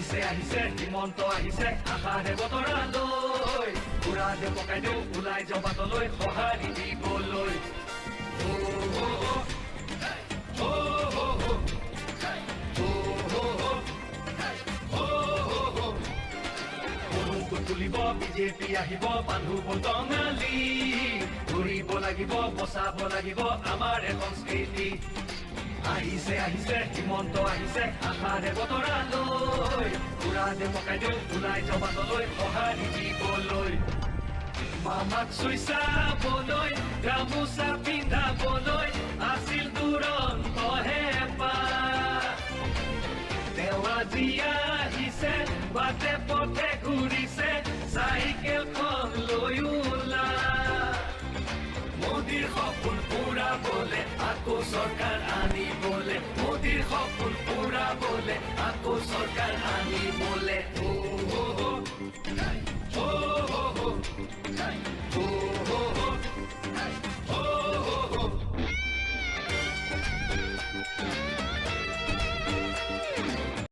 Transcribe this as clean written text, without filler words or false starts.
আহিছে আহিছে হিমন্ত আহিছে আশাৰে বতৰালৈ উৰা দে পকাই দিওঁ ওলাই যাওঁ বাটলৈ সঁহাৰি দিবলৈ তুলিব বিজেপি আহিব মানুহ বটঙালী ঘূৰিব লাগিব বচাব লাগিব আমাৰ সংস্কৃতি আহিছে আহিছে হিমন্ত আহিছে আশাৰে বতৰালৈ উৰা দে পকাই দিওঁ ওলাই যাওঁ বাটলৈ সঁহাৰি দিবলৈ মামাক চুই চাবলৈ গামোচা পিন্ধাবলৈ আছিল দুৰন্ত হেঁপাহ তেওঁ আজি আহিছে বাটে পথে ঘূৰিছে চাইকেলখন লৈ ওলা মোদীৰ সপোন পুৰাবলে আকৌ চৰকাৰ আনিবলে মোদীৰ সপোন পুৰাবলে আকৌ চৰকাৰ আনিবলে